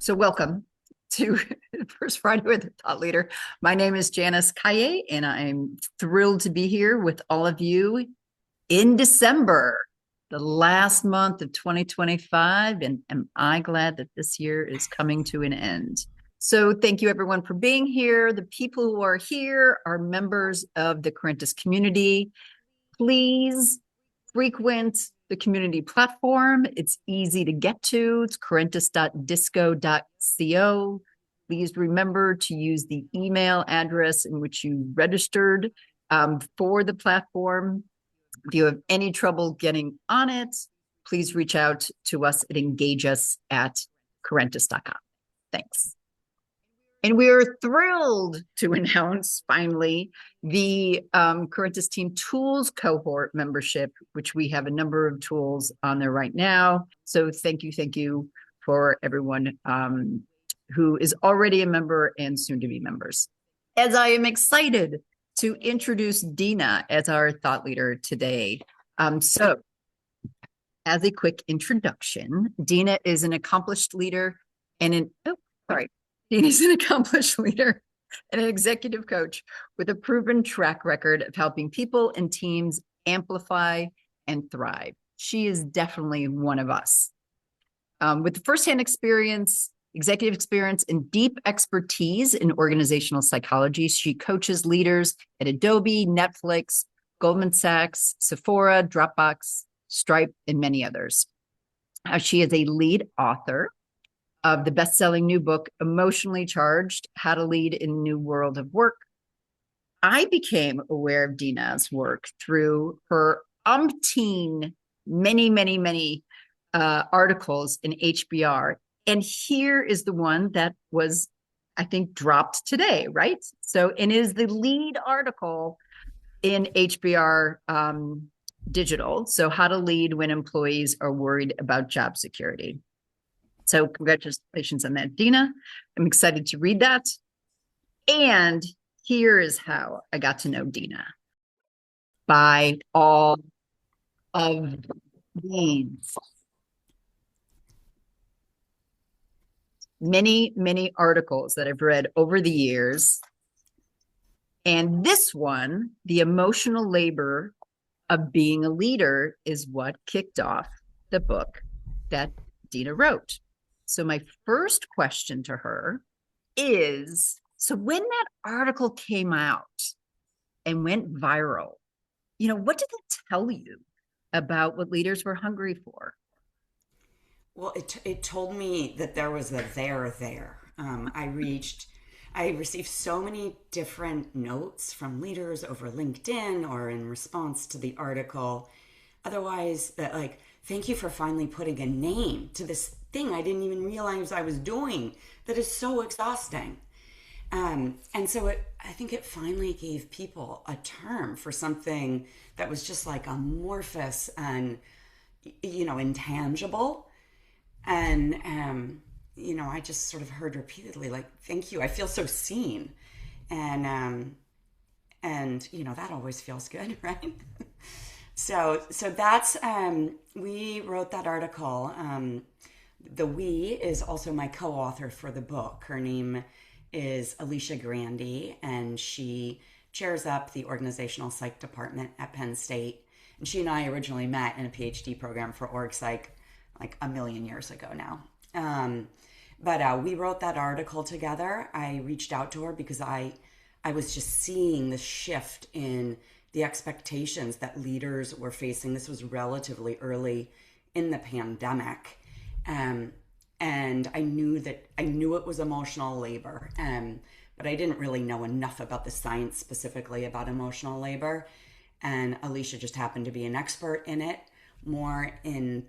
So welcome to First Friday with the Thought Leader. My name is Janice Kaye, and I'm thrilled to be here with all of you in December, the last month of 2025. And am I glad that this year is coming to an end? So thank you everyone for being here. The people who are here are members of the Corentus community. Please frequent the community platform. It's easy to get to. It's corentus.disco.co. Please remember to use the email address in which you registered for the platform. If you have any trouble getting on it, please reach out to us at engageus@corentus.com. Thanks. And we are thrilled to announce finally the Corentus Team Tools cohort membership, which we have a number of tools on there right now. So thank you for everyone who is already a member and soon to be members. As I am excited to introduce Dina as our thought leader today. So as a quick introduction, Dina is an accomplished leader and Dina's an accomplished leader and an executive coach with a proven track record of helping people and teams amplify and thrive. She is definitely one of us. With firsthand experience, executive experience, and deep expertise in organizational psychology, she coaches leaders at Adobe, Netflix, Goldman Sachs, Sephora, Dropbox, Stripe, and many others. She is a lead author of the best-selling new book, Emotionally Charged: How to Lead in a New World of Work. I became aware of Dina's work through her umpteen, many articles in HBR. And here is the one that was, I think, dropped today, right? So, and it is the lead article in HBR Digital. So, how to lead when employees are worried about job security. So congratulations on that, Dina. I'm excited to read that. And here is how I got to know Dina. By all of these many articles that I've read over the years. And this one, The Emotional Labor of Being a Leader, is what kicked off the book that Dina wrote. So my first question to her is, so when that article came out and went viral, what did it tell you about what leaders were hungry for? Well, it told me that there was a there. I received so many different notes from leaders over LinkedIn or in response to the article. Otherwise, that like, thank you for finally putting a name to this thing I didn't even realize I was doing that is so exhausting. And so I think it finally gave people a term for something that was just like amorphous and, intangible. And, I just sort of heard repeatedly, like, thank you. I feel so seen. And that always feels good, right? So that's, we wrote that article. The we is also my co-author for the book. Her name is Alicia Grandy, and she chairs up the organizational psych department at Penn State. And she and I originally met in a PhD program for org psych like a million years ago now. But we wrote that article together. I reached out to her because I was just seeing the shift in the expectations that leaders were facing. This was relatively early in the pandemic. And I knew it was emotional labor, but I didn't really know enough about the science specifically about emotional labor. And Alicia just happened to be an expert in it, more in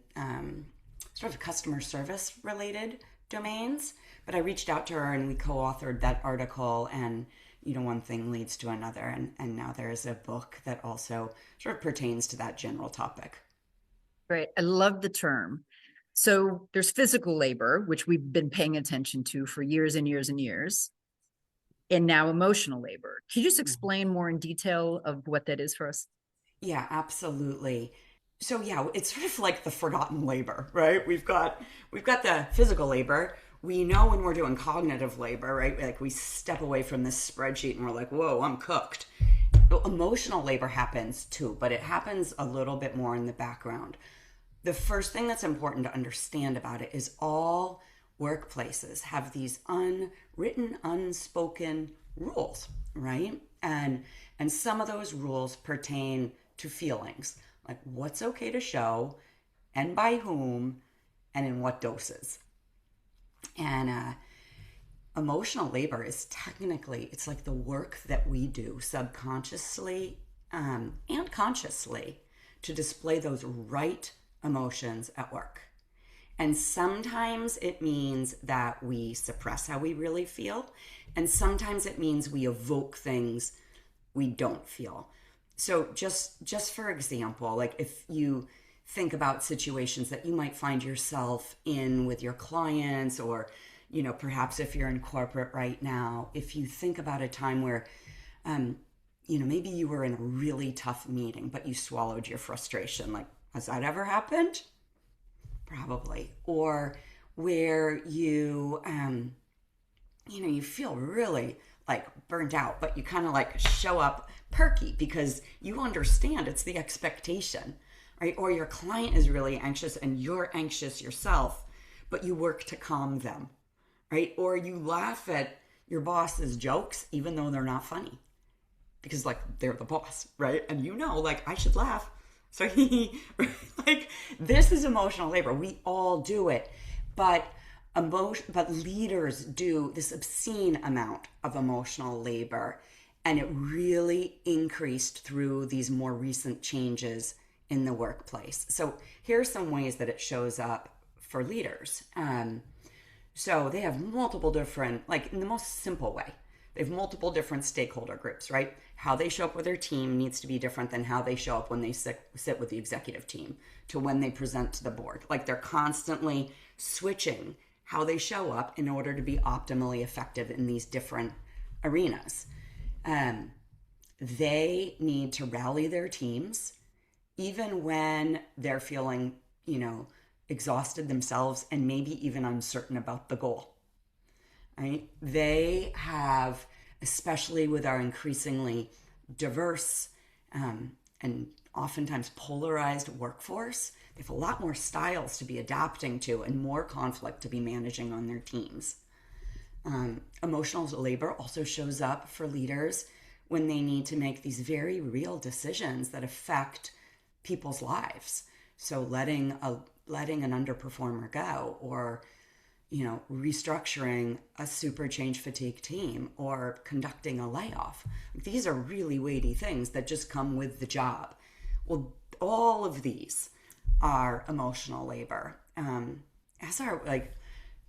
sort of customer service related domains. But I reached out to her and we co-authored that article, and one thing leads to another, and now there's a book that also sort of pertains to that general topic. Right. I love the term. So there's physical labor, which we've been paying attention to for years and years and years, and now emotional labor. Can you just explain more in detail of what that is for us? Yeah, absolutely. So yeah, it's sort of like the forgotten labor, right? We've got the physical labor, we know when we're doing cognitive labor, right? Like we step away from this spreadsheet and we're like, whoa, I'm cooked. Emotional labor happens too, but it happens a little bit more in the background. The first thing that's important to understand about it is all workplaces have these unwritten, unspoken rules, right? And some of those rules pertain to feelings, like what's okay to show and by whom and in what doses. And emotional labor is technically, it's like the work that we do subconsciously and consciously to display those right emotions at work. And sometimes it means that we suppress how we really feel. And sometimes it means we evoke things we don't feel. So just for example, like if you think about situations that you might find yourself in with your clients, or, you know, perhaps if you're in corporate right now, if you think about a time where, you know, maybe you were in a really tough meeting, but you swallowed your frustration. Like, has that ever happened? Probably. Or where you, you know, you feel really like burnt out, but you kind of like show up perky because you understand it's the expectation, right? Or your client is really anxious and you're anxious yourself, but you work to calm them, right? Or you laugh at your boss's jokes, even though they're not funny, because like they're the boss, right? And you know, like I should laugh. So like this is emotional labor. We all do it, but leaders do this obscene amount of emotional labor, and it really increased through these more recent changes in the workplace. So here's some ways that it shows up for leaders. So they have multiple different, like in the most simple way, they have multiple different stakeholder groups, right? How they show up with their team needs to be different than how they show up when they sit with the executive team to when they present to the board. Like they're constantly switching how they show up in order to be optimally effective in these different arenas. They need to rally their teams even when they're feeling, you know, exhausted themselves and maybe even uncertain about the goal, right? They have, especially with our increasingly diverse and oftentimes polarized workforce, they have a lot more styles to be adapting to and more conflict to be managing on their teams. Emotional labor also shows up for leaders when they need to make these very real decisions that affect people's lives. So letting an underperformer go, or, you know, restructuring a super change fatigue team, or conducting a layoff. These are really weighty things that just come with the job. Well, all of these are emotional labor. As are, like,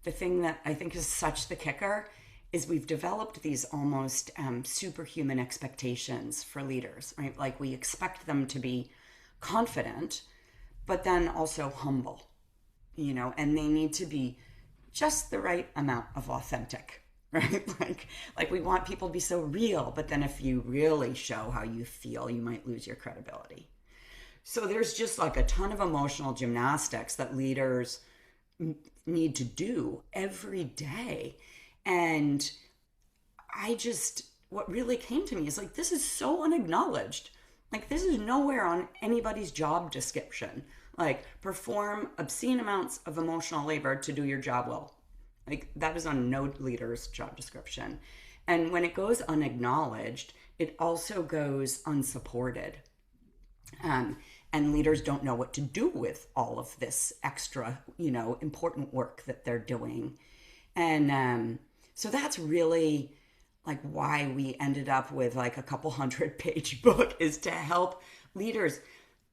the thing that I think is such the kicker is we've developed these almost superhuman expectations for leaders, right? Like we expect them to be confident, but then also humble, you know, and they need to be just the right amount of authentic, right? Like we want people to be so real, but then if you really show how you feel, you might lose your credibility. So there's just like a ton of emotional gymnastics that leaders need to do every day. And what really came to me is like, this is so unacknowledged. Like this is nowhere on anybody's job description. Like perform obscene amounts of emotional labor to do your job well. Like that is on no leader's job description. And when it goes unacknowledged, it also goes unsupported. And leaders don't know what to do with all of this extra, you know, important work that they're doing. And so that's really like why we ended up with like a couple 100-page book, is to help leaders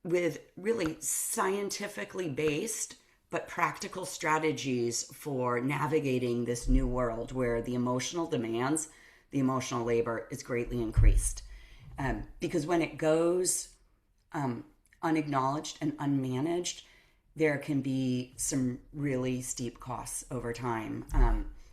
with really scientifically based but practical strategies for navigating this new world where the emotional demands, the emotional labor is greatly increased. Because when it goes unacknowledged and unmanaged, there can be some really steep costs over time.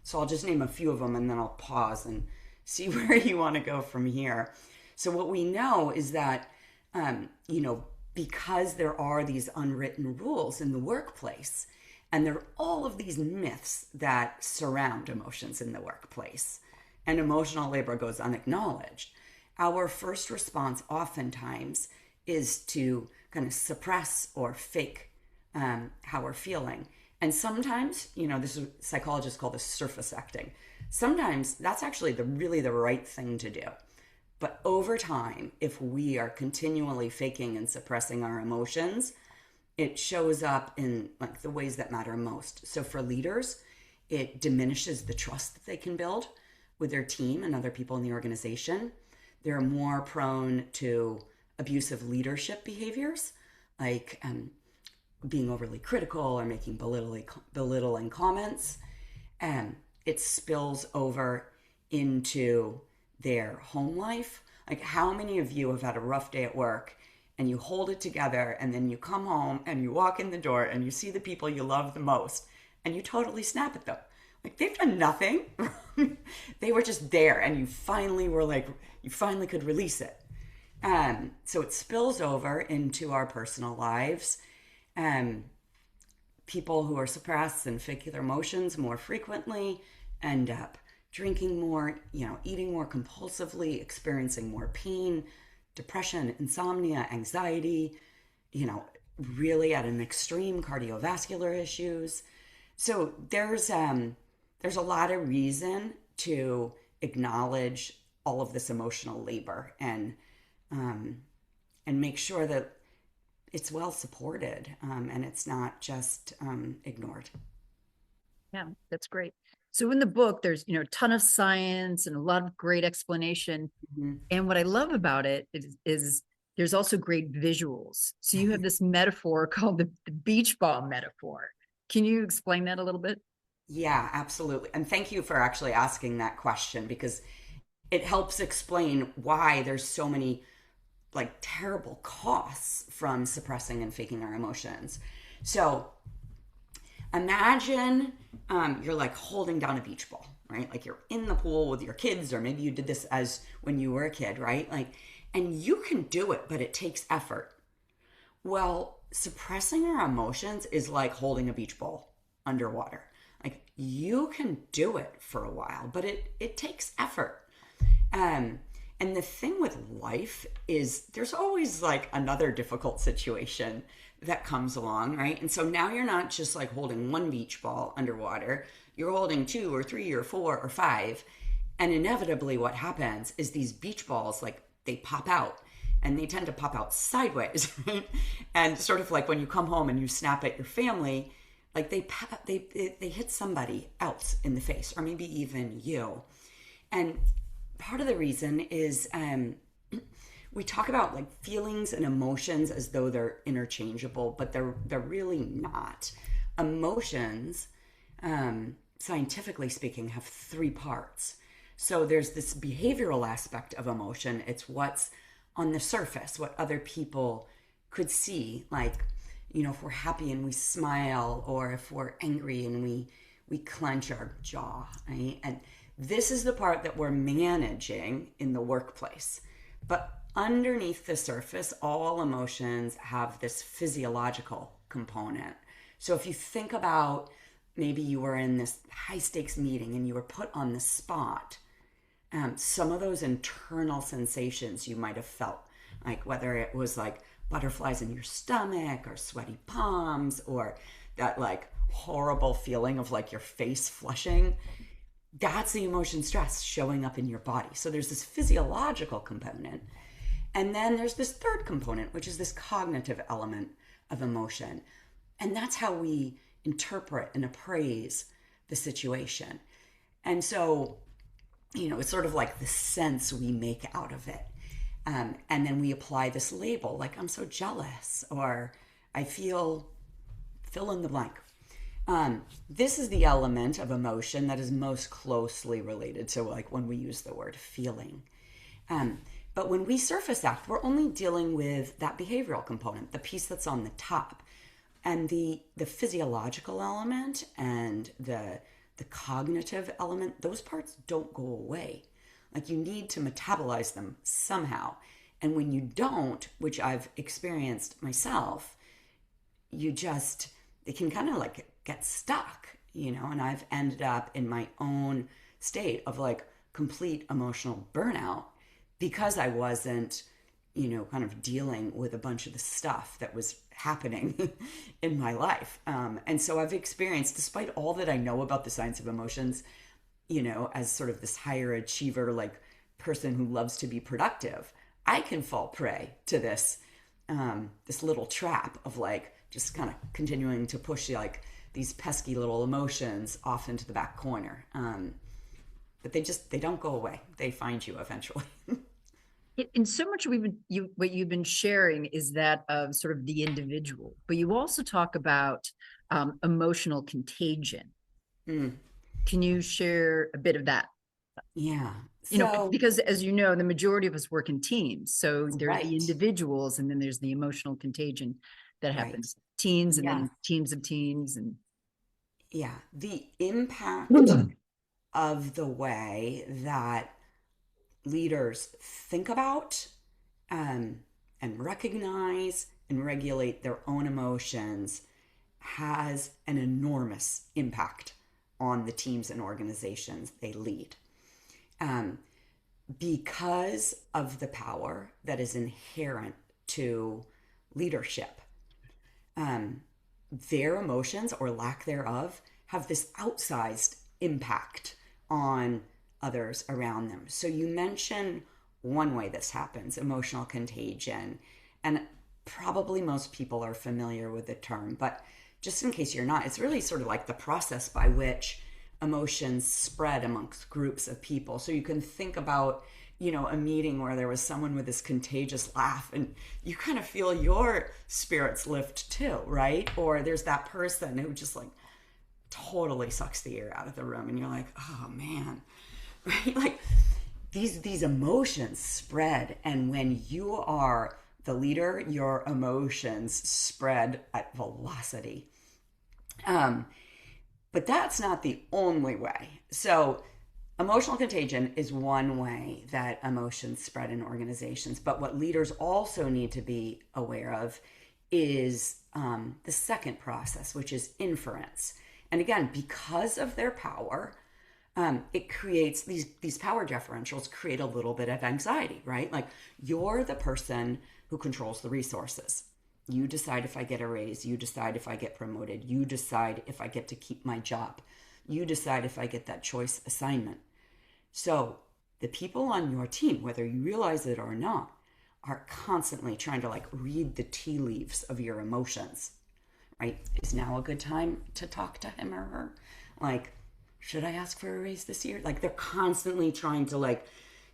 So I'll just name a few of them and then I'll pause and see where you want to go from here. So what we know is that, you know, because there are these unwritten rules in the workplace, And there are all of these myths that surround emotions in the workplace, and emotional labor goes unacknowledged. Our first response oftentimes is to kind of suppress or fake how we're feeling. And sometimes, this is psychologists call this surface acting. Sometimes that's actually really the right thing to do. But over time, if we are continually faking and suppressing our emotions, it shows up in like the ways that matter most. So for leaders, it diminishes the trust that they can build with their team and other people in the organization. They're more prone to abusive leadership behaviors, like being overly critical or making belittling comments. And it spills over into their home life. Like, how many of you have had a rough day at work and you hold it together, and then you come home and you walk in the door and you see the people you love the most and you totally snap at them? Like, they've done nothing. They were just there, and you finally could release it. So it spills over into our personal lives. People who are suppressed and fake their emotions more frequently end up drinking more, eating more compulsively, experiencing more pain, depression, insomnia, anxiety, really at an extreme, cardiovascular issues. So there's a lot of reason to acknowledge all of this emotional labor and make sure that it's well supported and it's not just ignored. Yeah, that's great. So in the book, there's, a ton of science and a lot of great explanation. Mm-hmm. And what I love about it is there's also great visuals. So you have this metaphor called the beach ball metaphor. Can you explain that a little bit? Yeah, absolutely. And thank you for actually asking that question, because it helps explain why there's so many like terrible costs from suppressing and faking our emotions. So imagine you're like holding down a beach ball, right? Like you're in the pool with your kids, or maybe you did this as when you were a kid, right? Like, and you can do it, but it takes effort. Well, suppressing our emotions is like holding a beach ball underwater. Like, you can do it for a while, but it takes effort. And the thing with life is there's always like another difficult situation that comes along, right? And so now you're not just like holding one beach ball underwater, you're holding 2 or 3 or 4 or 5. And inevitably what happens is these beach balls, like, they pop out, and they tend to pop out sideways, right? And sort of like when you come home and you snap at your family, like they hit somebody else in the face, or maybe even you. And part of the reason is we talk about like feelings and emotions as though they're interchangeable, but they're really not. Emotions, scientifically speaking, have 3 parts. So there's this behavioral aspect of emotion. It's what's on the surface, what other people could see. Like, if we're happy and we smile, or if we're angry and we clench our jaw, right? And this is the part that we're managing in the workplace. But underneath the surface, all emotions have this physiological component. So if you think about, maybe you were in this high stakes meeting and you were put on the spot, some of those internal sensations you might have felt, like whether it was like butterflies in your stomach or sweaty palms, or that like horrible feeling of like your face flushing, that's the emotion stress showing up in your body. So there's this physiological component. And then there's this third component, which is this cognitive element of emotion. And that's how we interpret and appraise the situation. And so, it's sort of like the sense we make out of it. And then we apply this label, like, I'm so jealous, or I feel fill in the blank. This is the element of emotion that is most closely related to like when we use the word feeling. But when we surface act, we're only dealing with that behavioral component, the piece that's on the top. And the physiological element and the cognitive element, those parts don't go away. Like, you need to metabolize them somehow. And when you don't, which I've experienced myself, it can kind of like get stuck, and I've ended up in my own state of like complete emotional burnout because I wasn't, kind of dealing with a bunch of the stuff that was happening in my life. And so I've experienced, despite all that I know about the science of emotions, as sort of this higher achiever, like person who loves to be productive, I can fall prey to this little trap of like just kind of continuing to push like these pesky little emotions off into the back corner. But they don't go away. They find you eventually. And so much what you've been sharing is that of sort of the individual, but you also talk about emotional contagion. Mm, Can you share a bit of that? yeah. So, Because as you know, the majority of us work in teams. So there's the right, individuals, and then there's the emotional contagion that right. happens. Teams, and Yeah. then teams of teams, and Yeah. The impact of the way that leaders think about um, and recognize and regulate their own emotions has an enormous impact on the teams and organizations they lead. Um, because of the power that is inherent to leadership, um, their emotions or lack thereof have this outsized impact on others around them. So you mention one way this happens, emotional contagion, and probably most people are familiar with the term, but just in case you're not, it's really sort of like the process by which emotions spread amongst groups of people. So you can think about, a meeting where there was someone with this contagious laugh and you kind of feel your spirits lift too, right? Or there's that person who just like totally sucks the air out of the room and you're like, oh man, right? Like these emotions spread, and when you are the leader, your emotions spread at velocity. Um, but that's not the only way. So, emotional contagion is one way that emotions spread in organizations. But what leaders also need to be aware of is the second process, which is inference. And again, because of their power, it creates these power differentials create a little bit of anxiety, right? Like you're the person who controls the resources. You decide if I get a raise. You decide if I get promoted. You decide if I get to keep my job. You decide if I get that choice assignment. So the people on your team, whether you realize it or not, are constantly trying to like read the tea leaves of your emotions, right? Is now a good time to talk to him or her? Like, should I ask for a raise this year? Like they're constantly trying to like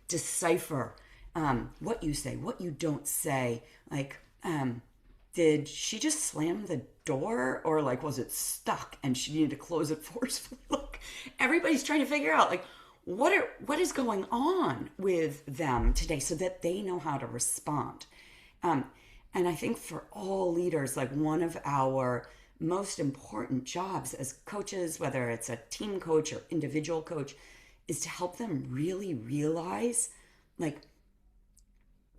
decipher what you say, what you don't say. Like, did she just slam the door, or like was it stuck and she needed to close it forcefully? Like everybody's trying to figure out like what is going on with them today so that they know how to respond. Um, and I think for all leaders, like one of our most important jobs as coaches, whether it's a team coach or individual coach, is to help them really realize like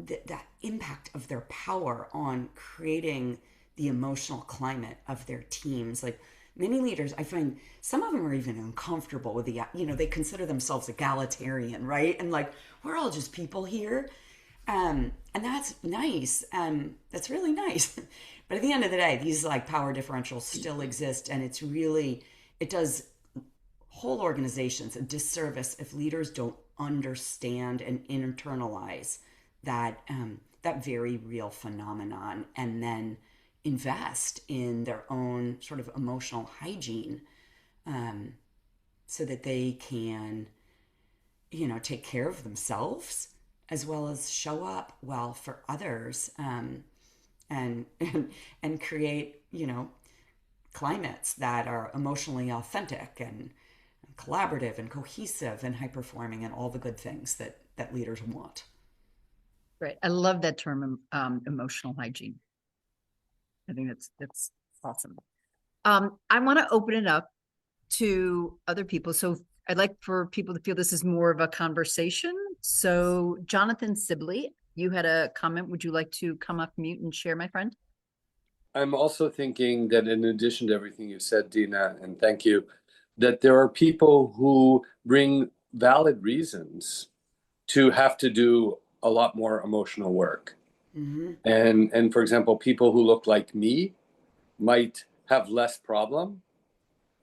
that impact of their power on creating the emotional climate of their teams. Like many leaders, I find some of them are even uncomfortable with they consider themselves egalitarian, right? And like, we're all just people here. And that's nice. That's really nice. But at the end of the day, these like power differentials still exist. And it does whole organizations a disservice if leaders don't understand and internalize that very real phenomenon, and then invest in their own sort of emotional hygiene, so that they can, take care of themselves as well as show up well for others, and and create, climates that are emotionally authentic and collaborative and cohesive and high performing and all the good things that leaders want. right. I love that term, emotional hygiene. I think that's awesome. I want to open it up to other people. So I'd like for people to feel this is more of a conversation. So Jonathan Sibley, you had a comment. Would you like to come up mute and share, my friend? I'm also thinking that in addition to everything you said, Dina, and thank you, that there are people who bring valid reasons to have to do a lot more emotional work. Mm-hmm. And for example, people who look like me might have less problem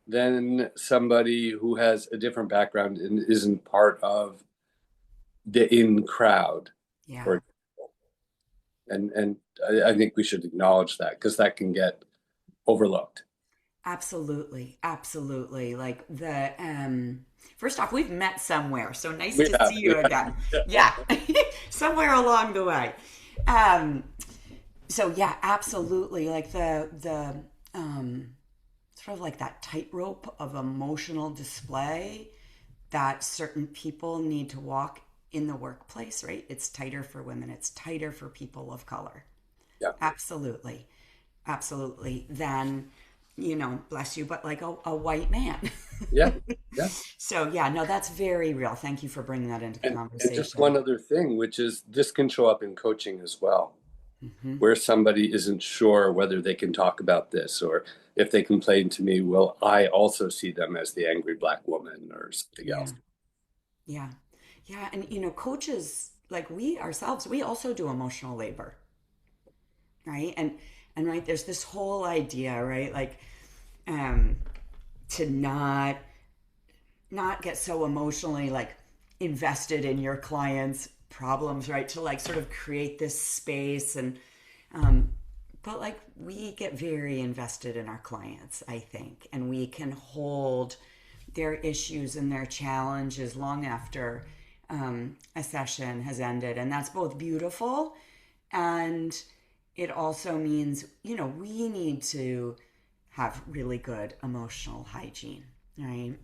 than somebody who has a different background and isn't part of the in crowd, for Yeah. example. And I think we should acknowledge that because that can get overlooked. Absolutely, absolutely. Like the first off, we've met somewhere, so nice We to have, see we you again. have. Yeah, somewhere along the way. Um, so yeah, absolutely. Like the sort of like that tightrope of emotional display that certain people need to walk in the workplace, right? It's tighter for women. It's tighter for people of color. Yeah, Absolutely, absolutely. Than bless you, but like a white man. yeah, yeah. So yeah, no, that's very real. Thank you for bringing that into the And just conversation. one other thing, which is this can show up in coaching as well, Hmm. where somebody isn't sure whether they can talk about this, or if they complain to me, will I also see them as the angry black woman or something Yeah, else? yeah, yeah. And coaches like we ourselves, we also do emotional labor, right? And right, there's this whole idea, right? Like, um, to not get so emotionally like invested in your clients' problems, right? To like sort of create this space and um, but like we get very invested in our clients, I think, and we can hold their issues and their challenges long after a session has ended, and that's both beautiful and it also means we need to have really good emotional hygiene, right?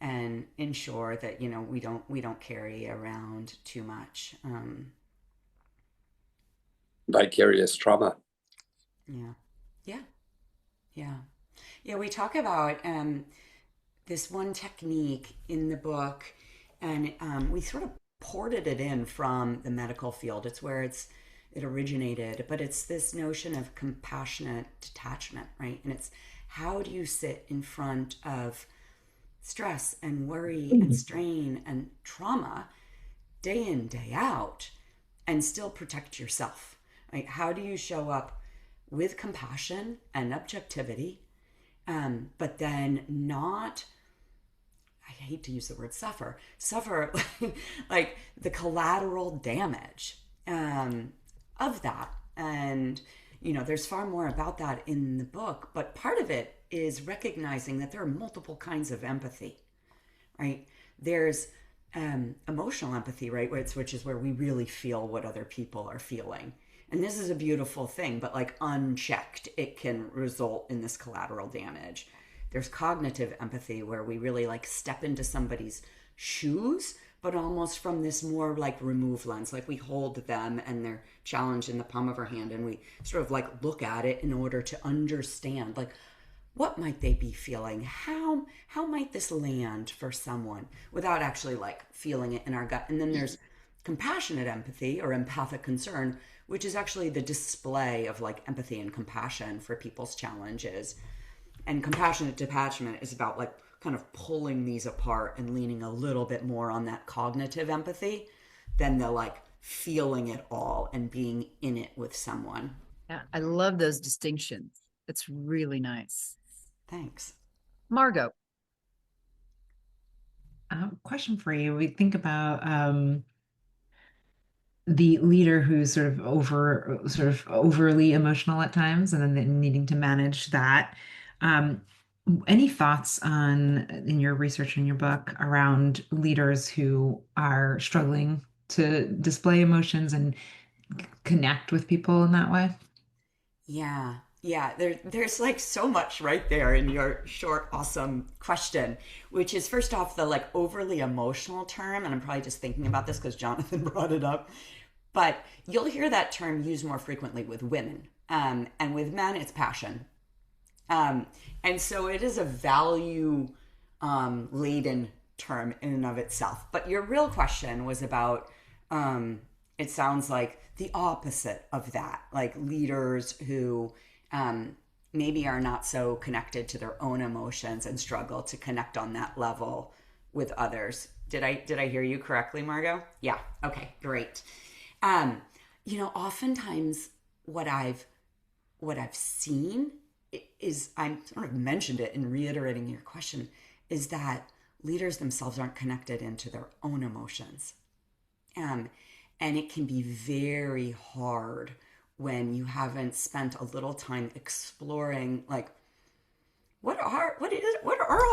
And ensure that we don't carry around too much. Vicarious trauma. Yeah, yeah, yeah, yeah. We talk about this one technique in the book, and we sort of ported it in from the medical field. It's where it originated, but it's this notion of compassionate detachment, right? And it's how do you sit in front of stress and worry and strain and trauma day in, day out, and still protect yourself? Right? How do you show up with compassion and objectivity, but then not, I hate to use the word suffer like the collateral damage of that. And, there's far more about that in the book, but part of it is recognizing that there are multiple kinds of empathy, right? There's emotional empathy, right? Which is where we really feel what other people are feeling. And this is a beautiful thing, but like unchecked, it can result in this collateral damage. There's cognitive empathy where we really like step into somebody's shoes, but almost from this more like remove lens. Like we hold them and their challenge in the palm of our hand and we sort of like look at it in order to understand like what might they be feeling, how might this land for someone without actually like feeling it in our gut. And then there's compassionate empathy or empathic concern, which is actually the display of like empathy and compassion for people's challenges. And compassionate detachment is about like kind of pulling these apart and leaning a little bit more on that cognitive empathy than the like feeling it all and being in it with someone. Yeah, I love those distinctions. It's really nice. Thanks. Margot. Question for you. We think about the leader who's sort of overly emotional at times, and then needing to manage that. Um, any thoughts on in your research in your book around leaders who are struggling to display emotions and connect with people in that way? Yeah. Yeah, there's like so much right there in your short, awesome question, which is first off the like overly emotional term. And I'm probably just thinking about this because Jonathan brought it up. But you'll hear that term used more frequently with women. And with men, it's passion. And so it is a value laden term in and of itself. But your real question was about it sounds like the opposite of that, like leaders who maybe are not so connected to their own emotions and struggle to connect on that level with others. Did I hear you correctly, Margot? Yeah. Okay, great. Oftentimes what I've seen is, I'm sort of mentioned it in reiterating your question, is that leaders themselves aren't connected into their own emotions. And it can be very hard when you haven't spent a little time exploring, like, what are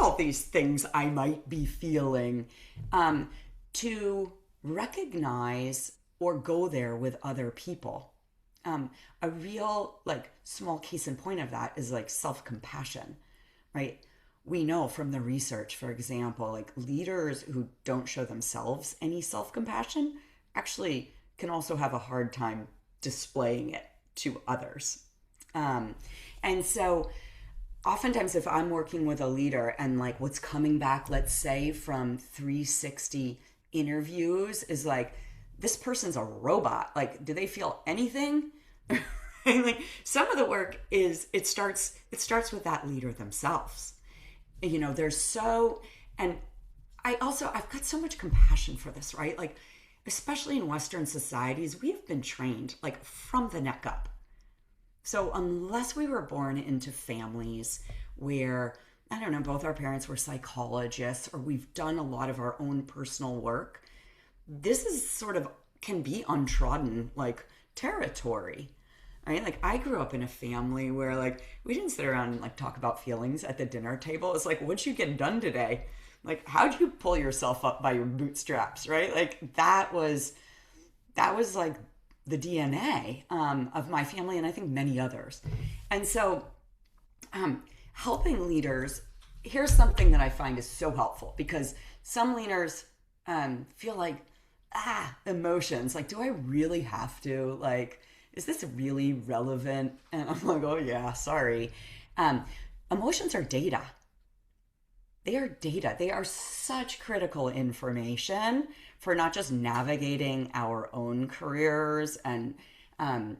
all these things I might be feeling, to recognize or go there with other people. A real, like, small case in point of that is like self-compassion, right? We know from the research, for example, like leaders who don't show themselves any self-compassion actually can also have a hard time displaying it to others. And so oftentimes if I'm working with a leader and like what's coming back, let's say from 360 interviews is like, this person's a robot. Like, do they feel anything? Like, some of the work is, it starts with that leader themselves. There's so, and I've got so much compassion for this, right? Like, especially in Western societies, we have been trained like from the neck up. So unless we were born into families where, I don't know, both our parents were psychologists or we've done a lot of our own personal work, this is sort of, can be untrodden like territory, right? Like, I grew up in a family where like we didn't sit around and like talk about feelings at the dinner table. It's like, what'd you get done today? Like, how'd you pull yourself up by your bootstraps, right? Like, that was like the DNA of my family, and I think many others. And so helping leaders, here's something that I find is so helpful, because some leaders feel like, emotions, like, do I really have to, like, is this really relevant? And I'm like, oh yeah, sorry. Emotions are data. They are data. They are such critical information for not just navigating our own careers and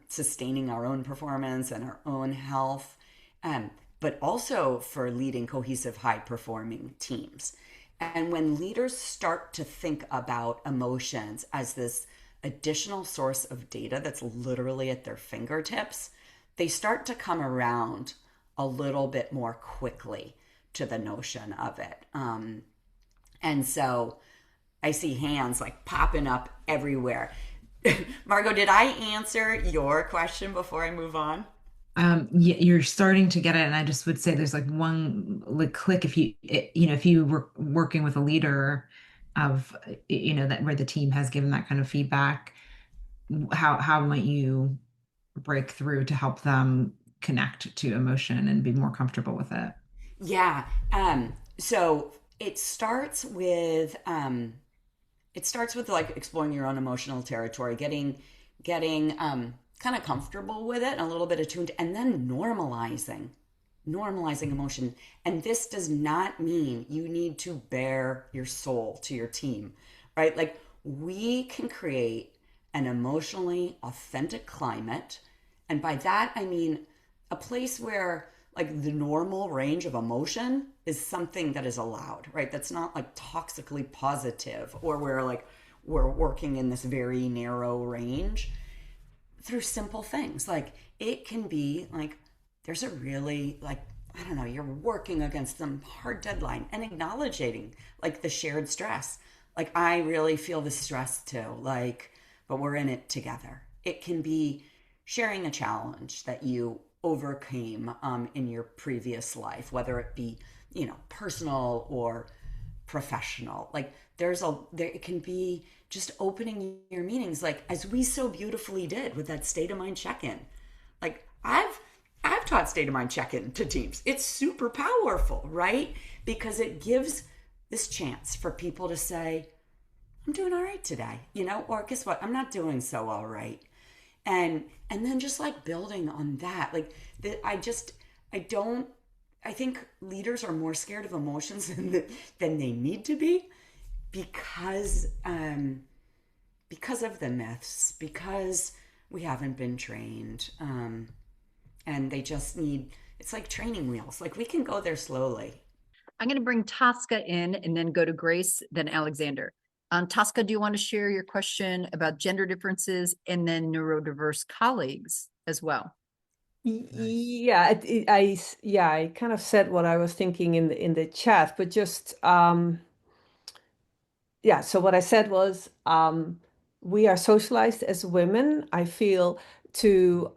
sustaining our own performance and our own health, but also for leading cohesive, high-performing teams. And when leaders start to think about emotions as this additional source of data that's literally at their fingertips, they start to come around a little bit more quickly to the notion of it. And so I see hands like popping up everywhere. Margot, did I answer your question before I move on? You're starting to get it, and I just would say there's like one like click if if you were working with a leader of that where the team has given that kind of feedback, how might you break through to help them connect to emotion and be more comfortable with it? Yeah. So it starts with like exploring your own emotional territory, getting kind of comfortable with it and a little bit attuned, and then normalizing emotion. And this does not mean you need to bare your soul to your team, right? Like, we can create an emotionally authentic climate. And by that, I mean a place where like the normal range of emotion is something that is allowed, right? That's not like toxically positive, or where like we're working in this very narrow range through simple things. Like, it can be like, there's a really, like, I don't know, you're working against some hard deadline and acknowledging like the shared stress. Like, I really feel the stress too, like, but we're in it together. It can be sharing a challenge that you overcame in your previous life, whether it be, personal or professional. Like, it can be just opening your meetings, like as we so beautifully did with that state of mind check-in. Like, I've taught state of mind check-in to teams. It's super powerful, right? Because it gives this chance for people to say, I'm doing all right today, or guess what? I'm not doing so all right. And then just like building on that, like I think leaders are more scared of emotions than they need to be, because because of the myths, because we haven't been trained, and they just need, it's like training wheels. Like we can go there slowly. I'm going to bring Tosca in and then go to Grace, then Alexander. Tosca, do you want to share your question about gender differences and then neurodiverse colleagues as well? I kind of said what I was thinking in the chat, but just yeah, so what I said was we are socialized as women, I feel, to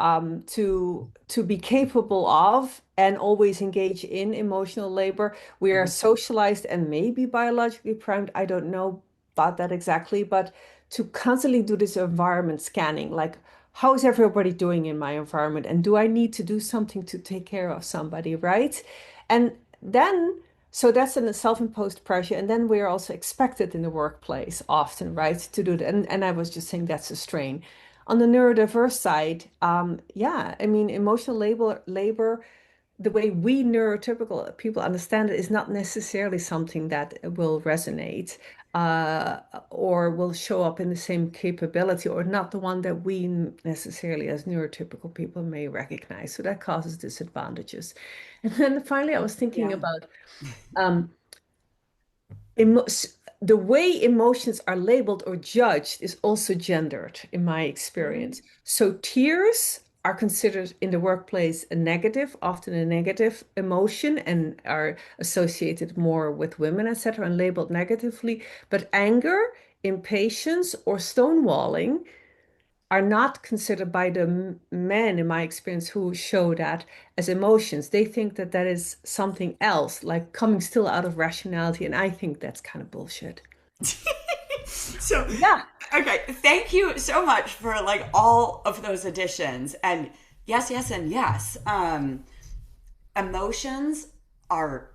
be capable of and always engage in emotional labor. We are socialized and maybe biologically primed. I don't know about that exactly, but to constantly do this environment scanning, like how is everybody doing in my environment? And do I need to do something to take care of somebody, right? And then so that's a self-imposed pressure. And then we're also expected in the workplace often, right, to do that. And I was just saying that's a strain. On the neurodiverse side, yeah, I mean, emotional labor, the way we neurotypical people understand it is not necessarily something that will resonate or will show up in the same capability or not the one that we necessarily as neurotypical people may recognize. So that causes disadvantages. And then finally, I was thinking Yeah. about um, emo the way emotions are labeled or judged is also gendered in my experience. So tears are considered in the workplace a negative, often a negative emotion, and are associated more with women, etc., and labeled negatively. But anger, impatience, or stonewalling are not considered by the men, in my experience, who show that as emotions. They think that that is something else, like coming still out of rationality. And I think that's kind of bullshit. So, Yeah. okay, thank you so much for like all of those additions. And yes, yes, and yes. Emotions are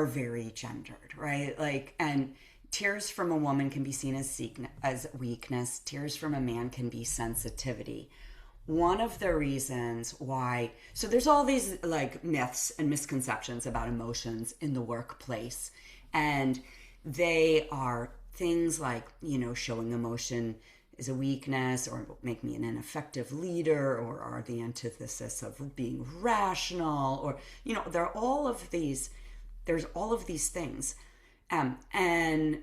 very gendered, right? Like, and tears from a woman can be seen as weakness. Tears from a man can be sensitivity. One of the reasons why, so there's all these like myths and misconceptions about emotions in the workplace, and they are things like, you know, showing emotion is a weakness or make me an ineffective leader or are the antithesis of being rational, or, you know, there are all of these, there's all of these things. And,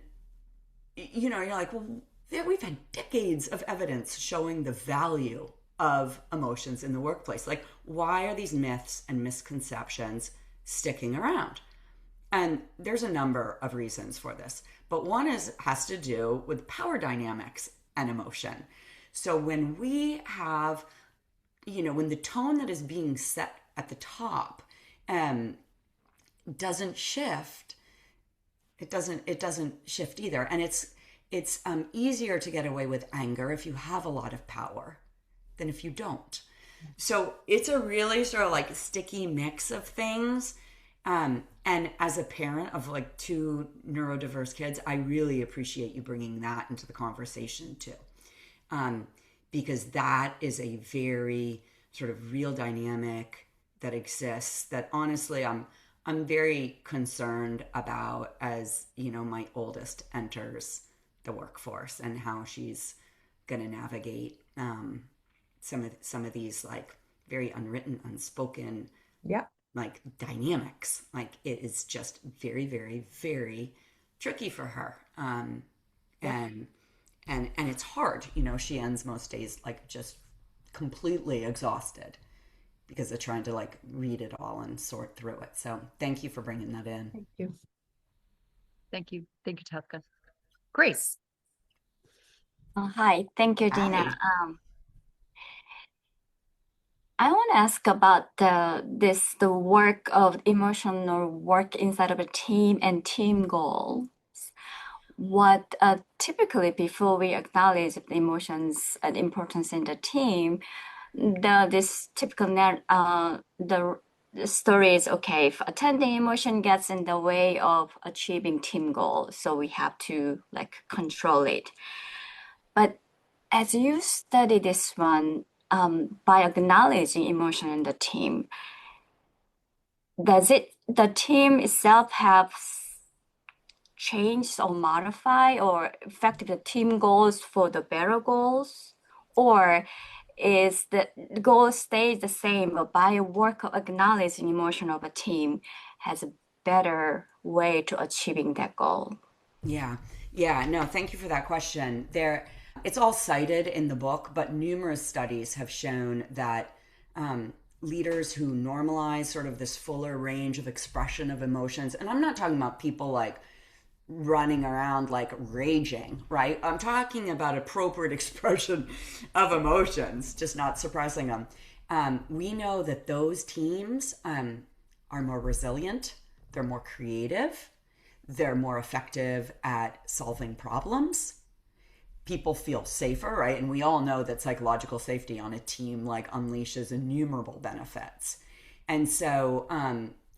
you know, you're like, well, we've had decades of evidence showing the value of emotions in the workplace. Like, why are these myths and misconceptions sticking around? And there's a number of reasons for this, but one has to do with power dynamics and emotion. So when we have, you know, when the tone that is being set at the top doesn't shift, it doesn't shift either. And it's easier to get away with anger if you have a lot of power than if you don't. So it's a really sort of like sticky mix of things. And as a parent of like two neurodiverse kids, I really appreciate you bringing that into the conversation too. Because that is a very sort of real dynamic that exists that honestly I'm very concerned about as, you know, my oldest enters the workforce and how she's going to navigate some of these like very unwritten, unspoken, Yeah. like dynamics. Like it is just very, very, very tricky for her. And it's hard. You know, she ends most days like just completely exhausted because of trying to like read it all and sort through it. So thank you for bringing that in. Thank you. Thank you. Thank you, Tosca. Grace. Hi, thank you, Dina. Hi. I want to ask about the work of emotional work inside of a team and team goals. What typically before we acknowledge the emotions and importance in the team, this typical the story is okay if attending emotion gets in the way of achieving team goals, so we have to like control it. But as you study this one, by acknowledging emotion in the team, does the team itself have change or modify or affect the team goals for the better goals? Or is the goal stays the same, but by work of acknowledging emotion of a team has a better way to achieving that goal? Yeah. Yeah. No, thank you for that question. It's all cited in the book, but numerous studies have shown that leaders who normalize sort of this fuller range of expression of emotions, and I'm not talking about people like running around like raging, right? I'm talking about appropriate expression of emotions, just not suppressing them. We know that those teams are more resilient, they're more creative, they're more effective at solving problems. People feel safer, right? And we all know that psychological safety on a team like unleashes innumerable benefits. And so,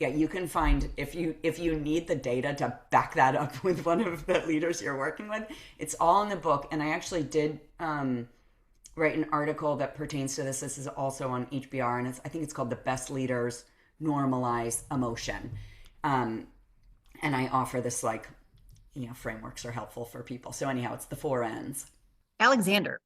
yeah, you can find if you need the data to back that up with one of the leaders you're working with, it's all in the book. And I actually did write an article that pertains to this. This is also on HBR, and I think it's called "The Best Leaders Normalize Emotion." And I offer this frameworks are helpful for people. So anyhow, it's the 4 N's. Alexander.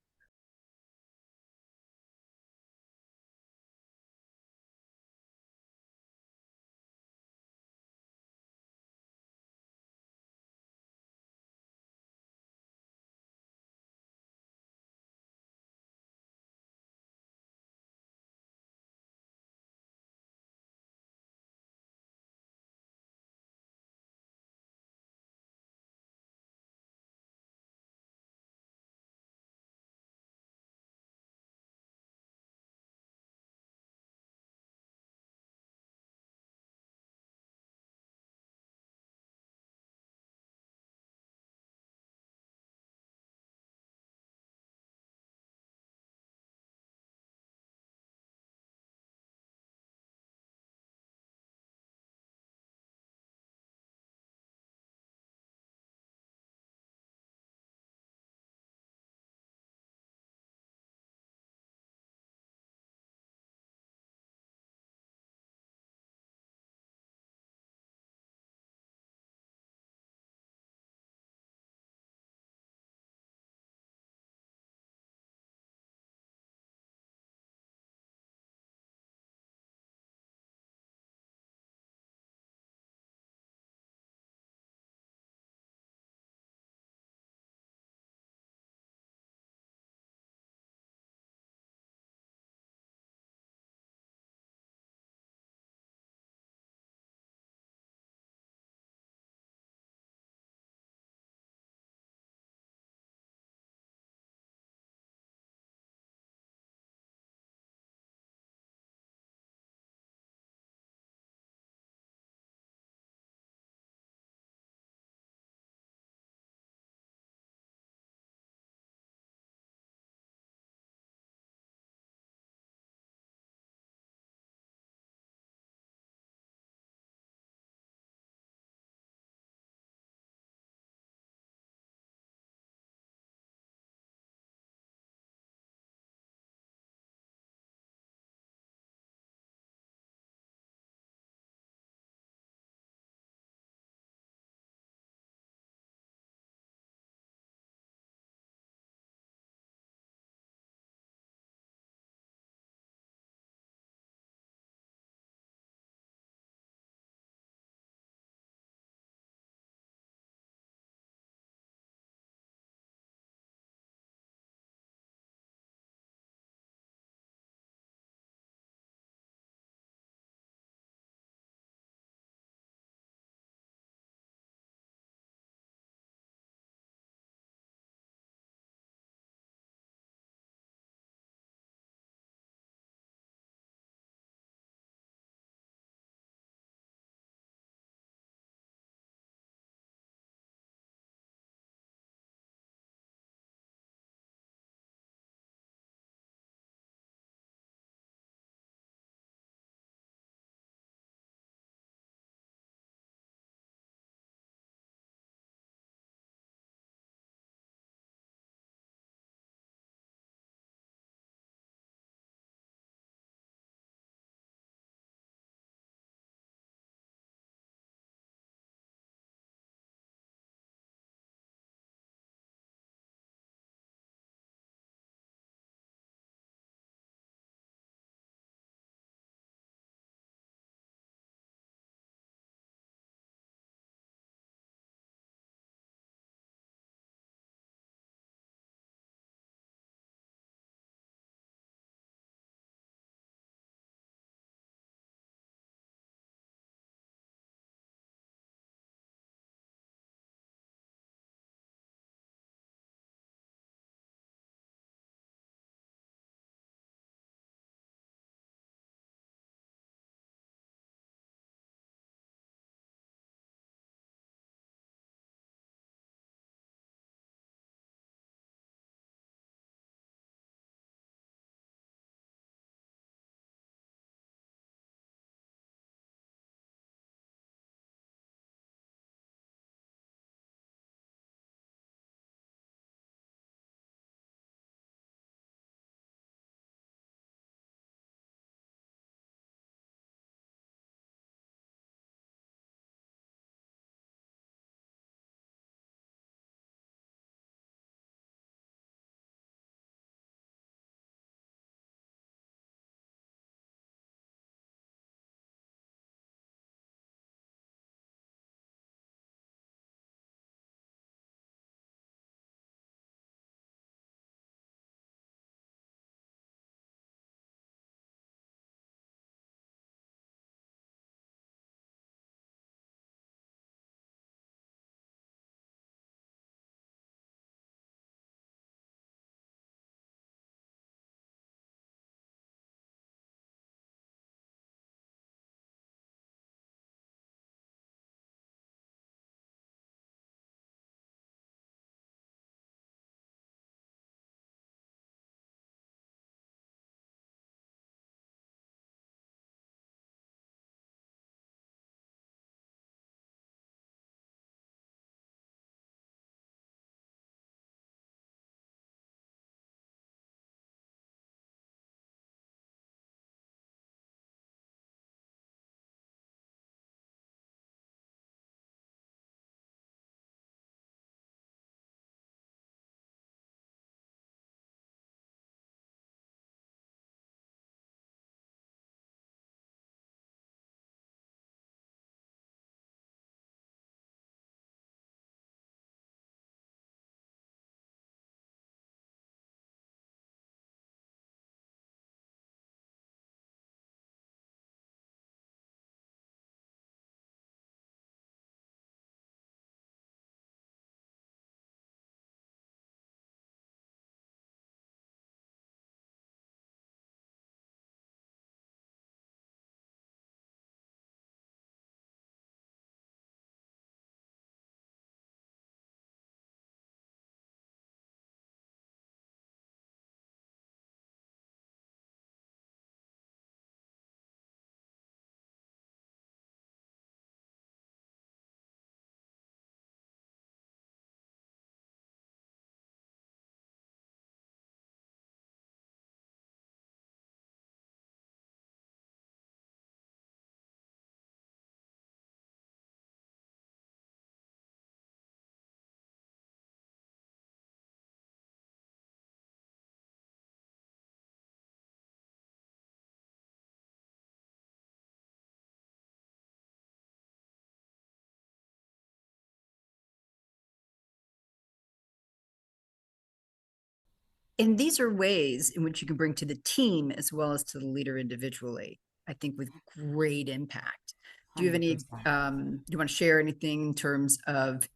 And these are ways in which you can bring to the team as well as to the leader individually, I think, with great impact. Do you have any, 100%. do you want to share anything in terms of,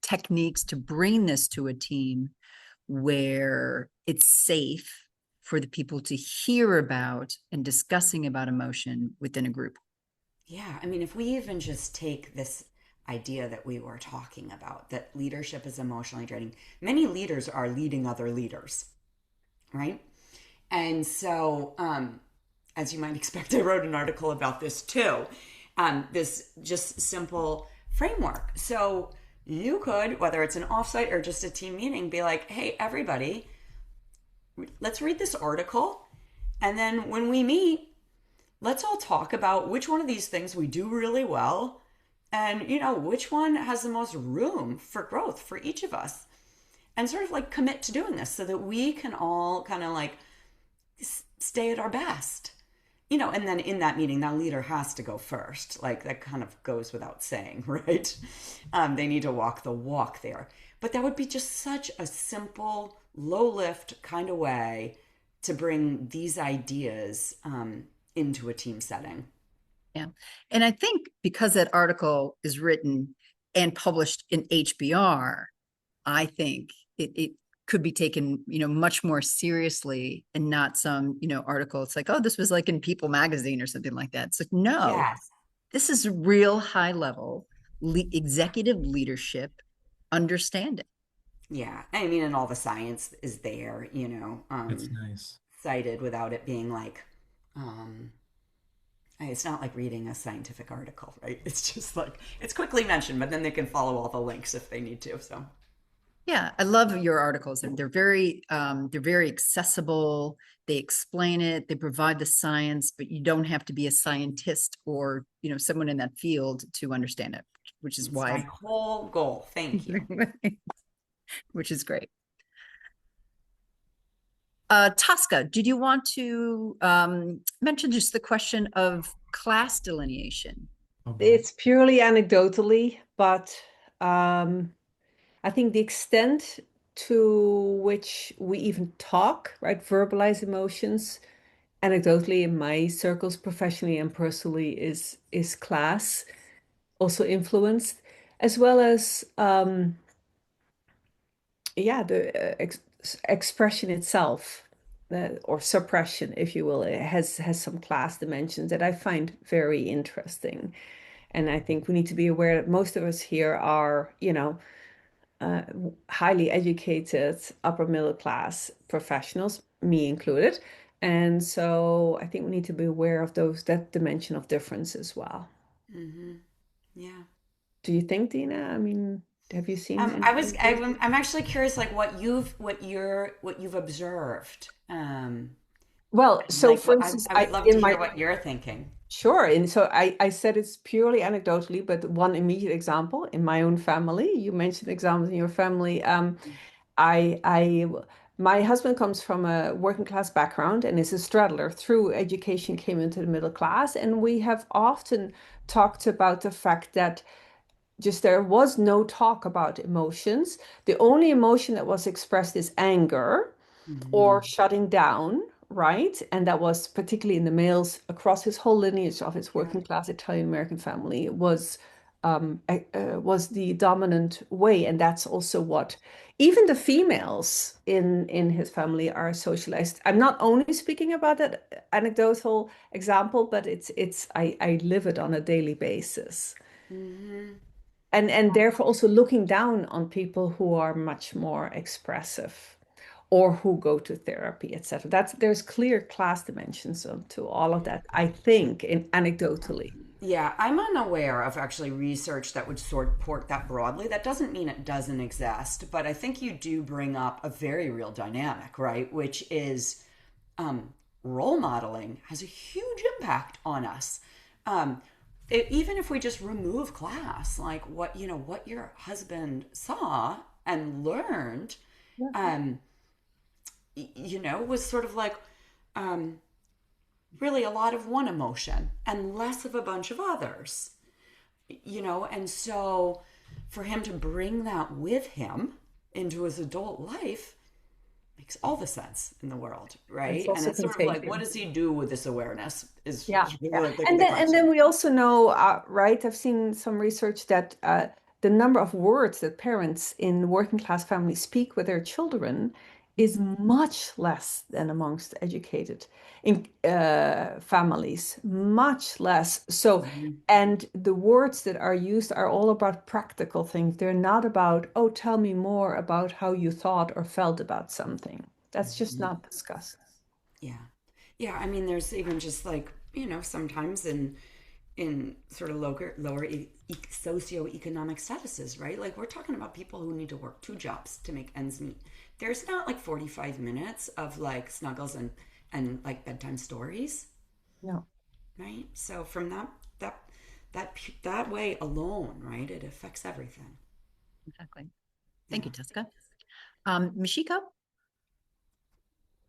techniques to bring this to a team where it's safe for the people to hear about and discussing about emotion within a group? Yeah, I mean, if we even just take this idea that we were talking about, that leadership is emotionally draining, many leaders are leading other leaders, right? And so, as you might expect, I wrote an article about this too. This just simple framework. So you could, whether it's an offsite or just a team meeting, be like, hey, everybody, let's read this article. And then when we meet, let's all talk about which one of these things we do really well and, which one has the most room for growth for each of us. And sort of like commit to doing this so that we can all kind of like stay at our best. And then in that meeting, that leader has to go first. Like that kind of goes without saying, right? They need to walk the walk there. But that would be just such a simple, low lift kind of way to bring these ideas into a team setting. Yeah. And I think because that article is written and published in HBR, I think it could be taken, much more seriously and not some, article. It's like, oh, this was like in People magazine or something like that. It's like, no, Yes. this is real high level executive leadership understanding. Yeah. I mean, and all the science is there, It's nice. cited without it being like, it's not like reading a scientific article, right? It's just like, it's quickly mentioned, but then they can follow all the links if they need to. So yeah, I love your articles. They're very accessible. They explain it, they provide the science, but you don't have to be a scientist or, someone in that field to understand it, which is it's why my whole goal. Thank you. which is great. Tosca, did you want to mention just the question of class delineation? It's purely anecdotally, but I think the extent to which we even talk, right, verbalize emotions, anecdotally in my circles, professionally and personally, is class also influenced, as well as the expression itself, or suppression, if you will, it has some class dimensions that I find very interesting. And I think we need to be aware that most of us here are, highly educated, upper middle class professionals, me included. And so I think we need to be aware of that dimension of difference as well. Mm-hmm. Yeah. Do you think, Dina? I mean, have you seen I'm actually curious, like what you've observed. Well, so for instance, I would love to hear what you're thinking. Sure. And so I said it's purely anecdotally, but one immediate example in my own family, you mentioned examples in your family. I my husband comes from a working class background and is a straddler. Through education, came into the middle class, and we have often talked about the fact that just there was no talk about emotions. The only emotion that was expressed is anger or shutting down, right? And that was particularly in the males across his whole lineage of his working class Italian American family was the dominant way. And that's also what even the females in his family are socialized. I'm not only speaking about that anecdotal example, but I live it on a daily basis. Mm-hmm. And therefore also looking down on people who are much more expressive or who go to therapy, etc. There's clear class dimensions to all of that, I think, anecdotally. Yeah, I'm unaware of actually research that would support that broadly. That doesn't mean it doesn't exist, but I think you do bring up a very real dynamic, right? Which is role modeling has a huge impact on us. Even if we just remove class, like what your husband saw and learned, was sort of like really a lot of one emotion and less of a bunch of others, and so for him to bring that with him into his adult life makes makes all the sense in the world, right? It's And also it's sort of like, contagion. what does he do with this awareness? Is Yeah, really yeah. like the And then question. we also know, right? I've seen some research that the number of words that parents in working class families speak with their children is much less than amongst educated in families, much less. So, and the words that are used are all about practical things. They're not about, oh, tell me more about how you thought or felt about something. That's just not discussed. Yeah. Yeah, I mean, there's even just like, sometimes in sort of lower socioeconomic statuses, right? Like we're talking about people who need to work 2 jobs to make ends meet. There's not like 45 minutes of like snuggles and like bedtime stories, No. right? So from that way alone, right, it affects everything. Exactly. Thank you, Jessica. Mishika?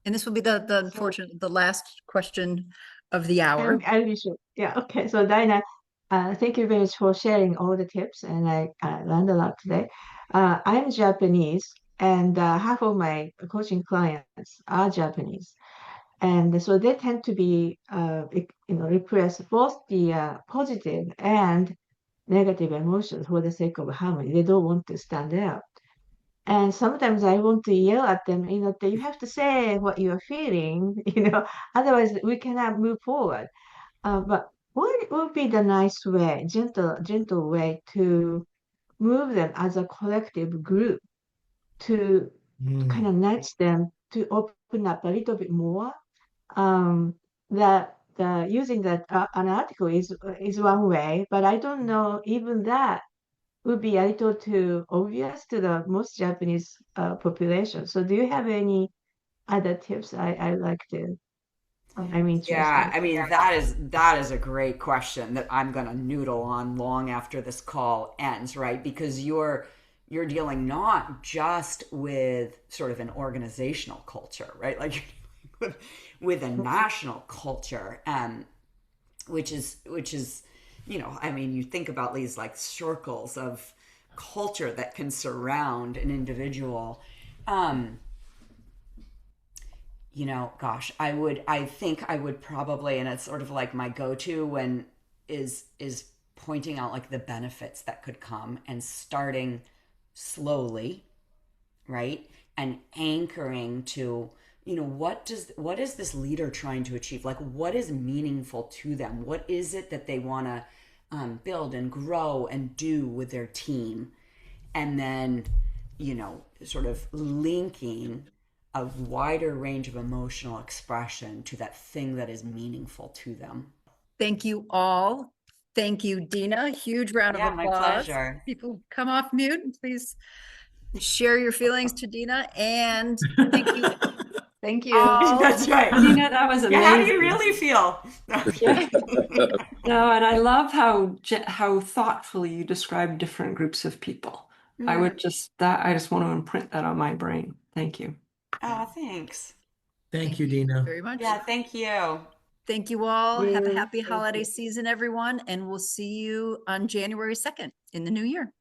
And this will be the last question of the hour. I'll be sure. Yeah, okay. So Dinah, thank you very much for sharing all the tips, and I learned a lot today. I'm Japanese, and half of my coaching clients are Japanese, and so they tend to be, repress both the positive and negative emotions for the sake of harmony. They don't want to stand out. And sometimes I want to yell at them, that you have to say what you're feeling, otherwise we cannot move forward. But what would be the nice way, gentle way to move them as a collective group to kind of nudge them to open up a little bit more? That the using that an article is one way, but I don't know even that would be a little too obvious to the most Japanese population. So do you have any other tips? I like to. I'm Yeah, interested. I mean that is a great question that I'm going to noodle on long after this call ends, right? Because you're dealing not just with sort of an organizational culture, right? Like with a national culture, which is I mean, you think about these like circles of culture that can surround an individual. Gosh, I think I would probably, and it's sort of like my go-to when is pointing out like the benefits that could come and starting slowly, right? And anchoring to, what is this leader trying to achieve? Like, what is meaningful to them? What is it that they want to build and grow and do with their team? And then, sort of linking a wider range of emotional expression to that thing that is meaningful to them. Thank you all. Thank you, Dina. Huge round of My applause. pleasure. People come off mute and please share your feelings to Dina. And thank you. Thank you. That's right. Dina, that was amazing. Yeah, how do you really feel? Yeah. No, and I love how thoughtfully you describe different groups of people. I just want to imprint that on my brain. Thank you. Oh, thanks. Thank you, Dina. Very much. Yeah, thank you. Thank you all. Have a happy Thank holiday you. season, everyone. And we'll see you on January 2nd in the new year.